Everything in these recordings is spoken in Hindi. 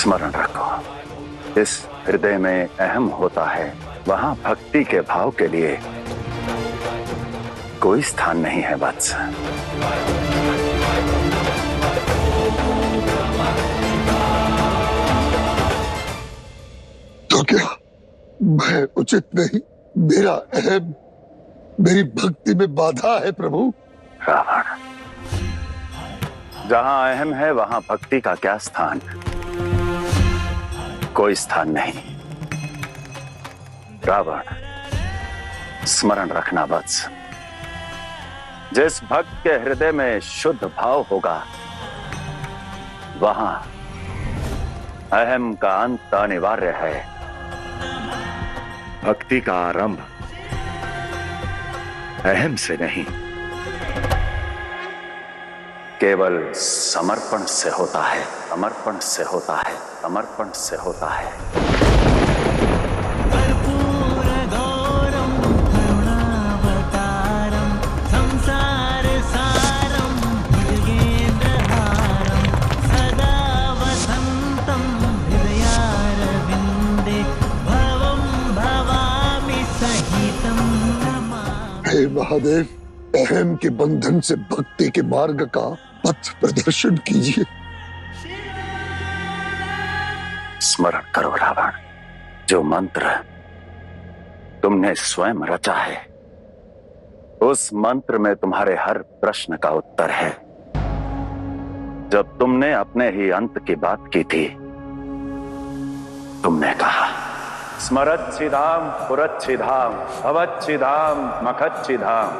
स्मरण रखो, इस हृदय में अहम होता है, वहां भक्ति के भाव के लिए कोई स्थान नहीं है वत्स। तो क्या मैं उचित नहीं? मेरा अहम मेरी भक्ति में बाधा है प्रभु। रावण, जहां अहम है वहां भक्ति का क्या स्थान? कोई स्थान नहीं। रावण, स्मरण रखना वत्स, जिस भक्त के हृदय में शुद्ध भाव होगा वहां अहम का अंत अनिवार्य है। भक्ति का आरंभ अहम से नहीं, केवल समर्पण से होता है। समर्पण से होता है। समर्पण से होता है। हे महादेव, अहम के बंधन से भक्ति के मार्ग का पथ प्रदर्शन कीजिए। स्मरण करो रावण, जो मंत्र तुमने स्वयं रचा है, उस मंत्र में तुम्हारे हर प्रश्न का उत्तर है। जब तुमने अपने ही अंत की बात की थी, तुमने कहा, स्मरच्छिधाम पुरच्छिधाम भवच्छिधाम मखच्छिधाम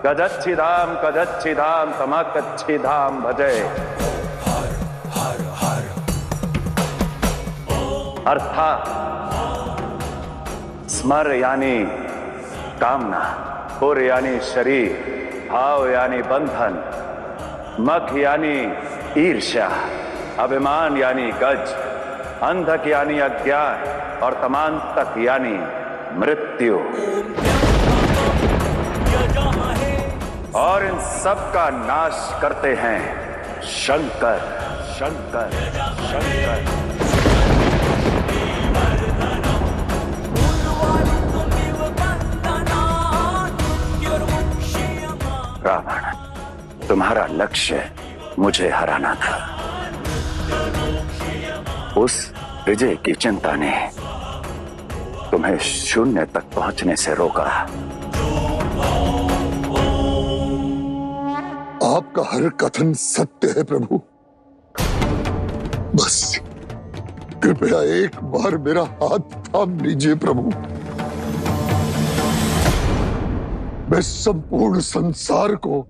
गजच्छिधाम कजच्छिधाम तमकच्छिधाम भजे। अर्थात स्मर यानी कामना, पुर यानी शरीर, भाव यानी बंधन, मख यानी ईर्ष्या, अभिमान यानी गज, अंधक यानी अज्ञान और तमांतक यानी मृत्यु। और इन सब का नाश करते हैं शंकर। शंकर शंकर रावण, तुम्हारा लक्ष्य मुझे हराना था। उस विजय की चिंता ने तुम्हें शून्य तक पहुंचने से रोका। आपका हर कथन सत्य है प्रभु। बस कृपया एक बार मेरा हाथ थाम लीजिए प्रभु। मैं संपूर्ण संसार को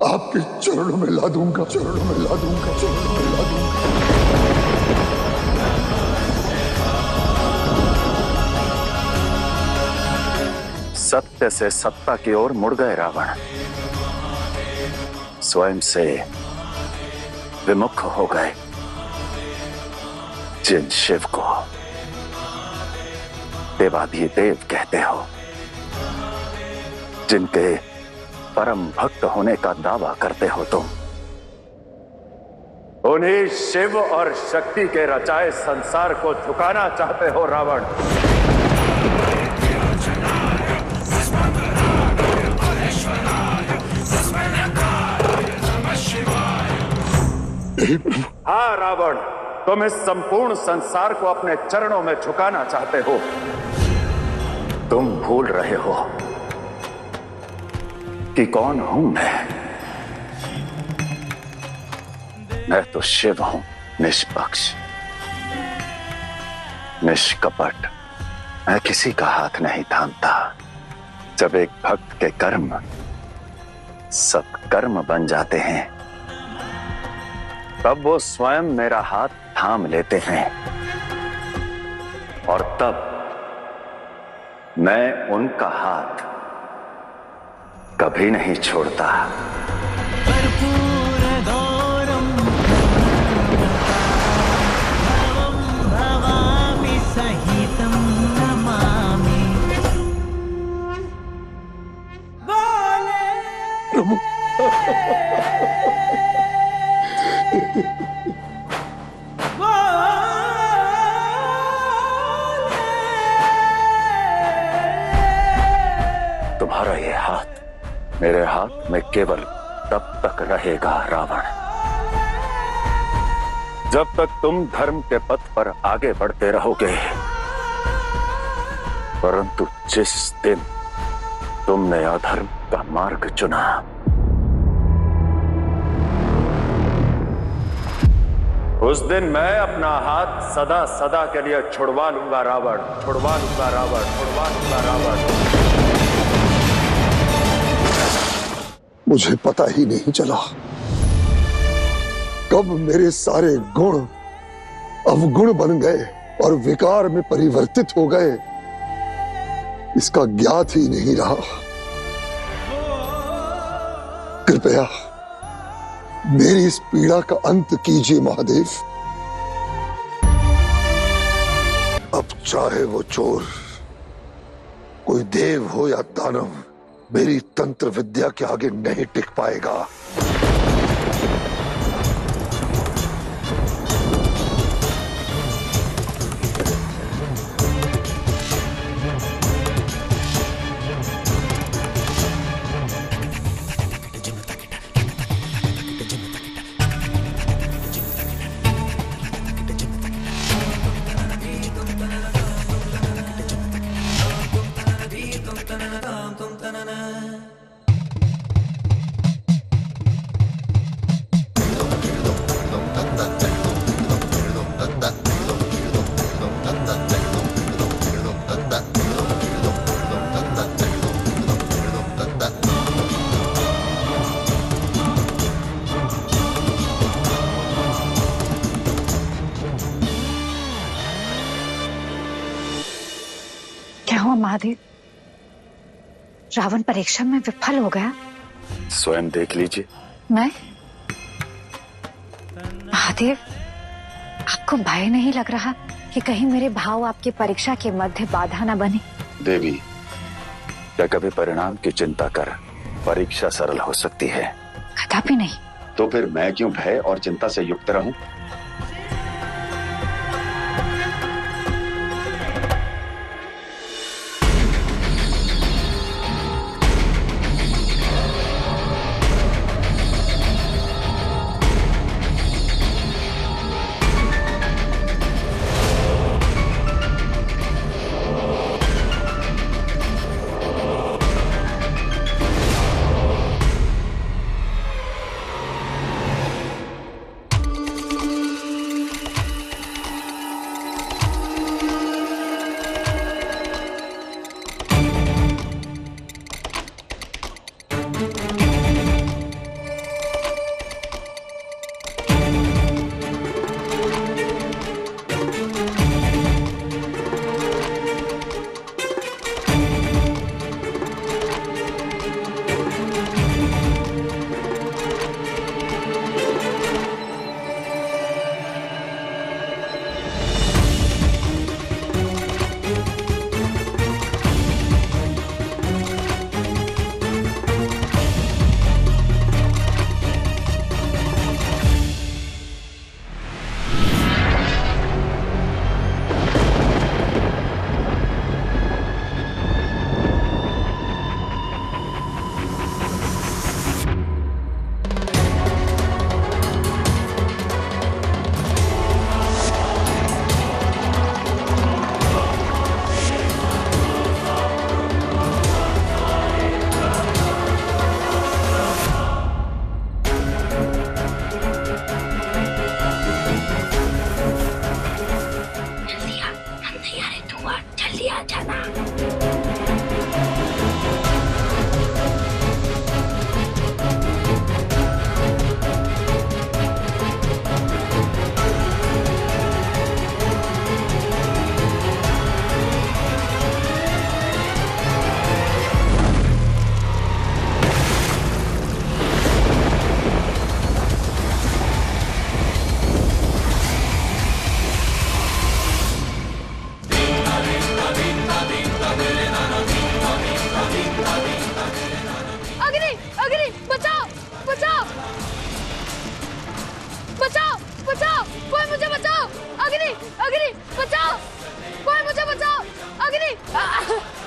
आपके चरणों में ला दूंगा। चरणों में ला दूंगा। चरणों में ला दूंगा। सत्य से सत्ता की ओर मुड़ गए रावण। स्वयं से विमुख हो गए। जिन शिव को देवाधिदेव कहते हो, जिनके परम भक्त होने का दावा करते हो तुम, उन्हीं शिव और शक्ति के रचाए संसार को झुकाना चाहते हो रावण। हाँ रावण, तुम इस संपूर्ण संसार को अपने चरणों में झुकाना चाहते हो। तुम भूल रहे हो कि कौन हूं मैं। मैं तो शिव हूं, निष्पक्ष, निष्कपट। मैं किसी का हाथ नहीं थामता। जब एक भक्त के कर्म सब कर्म बन जाते हैं, तब वो स्वयं मेरा हाथ थाम लेते हैं और तब मैं उनका हाथ कभी नहीं छोड़ता। प्रभु हाथ में केवल तब तक रहेगा रावण, जब तक तुम धर्म के पथ पर आगे बढ़ते रहोगे। परंतु जिस दिन तुमने अधर्म का मार्ग चुना, उस दिन मैं अपना हाथ सदा सदा के लिए छुड़वा लूंगा रावण, छुड़वा लूंगा रावण, छुड़वा लूंगा रावण। मुझे पता ही नहीं चला कब मेरे सारे गुण अवगुण बन गए और विकार में परिवर्तित हो गए, इसका ज्ञात ही नहीं रहा। कृपया मेरी इस पीड़ा का अंत कीजिए महादेव। अब चाहे वो चोर कोई देव हो या दानव, मेरी तंत्र विद्या के आगे नहीं टिक पाएगा। क्या हुआ महादेव? रावण परीक्षा में विफल हो गया? स्वयं देख लीजिए। मैं? महादेव, आपको भय नहीं लग रहा कि कहीं मेरे भाव आपकी परीक्षा के मध्य बाधा न बने? देवी, क्या कभी परिणाम की चिंता कर परीक्षा सरल हो सकती है? कदापि नहीं। तो फिर मैं क्यों भय और चिंता से युक्त रहूं?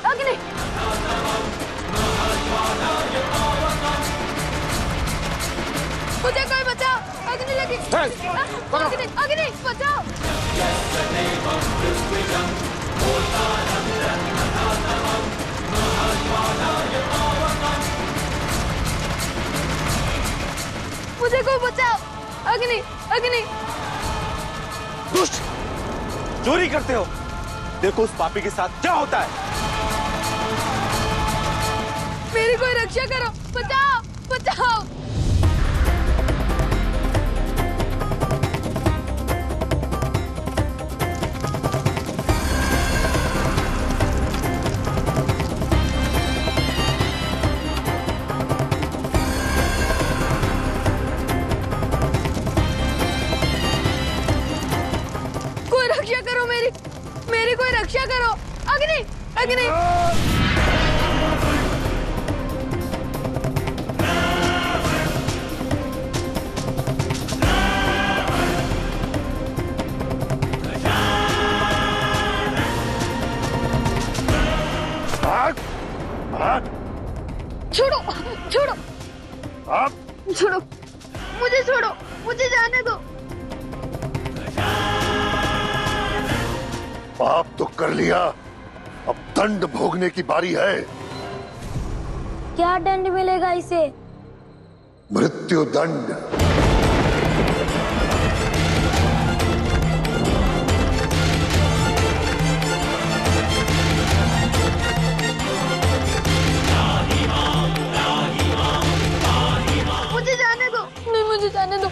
अग्नि! मुझे कोई बचाओ, अग्नि लगी। अग्नि, अग्नि, बचाओ। मुझे कोई बचाओ, अग्नि, अग्नि। दुष्ट, चोरी करते हो। देखो उस पापी के साथ क्या होता है। मेरी कोई रक्षा करो, बचाओ, बचाओ। कोई रक्षा करो, मेरी मेरी कोई रक्षा करो। अग्नि, अग्नि। भाग, भाग, छोड़ो, छोड़ो, भाग। छोड़ो, मुझे छोड़ो, मुझे जाने दो। पाप तो कर लिया, अब दंड भोगने की बारी है। क्या दंड मिलेगा इसे? मृत्यु दंड। मुझे जाने दो। नहीं, मुझे जाने दो।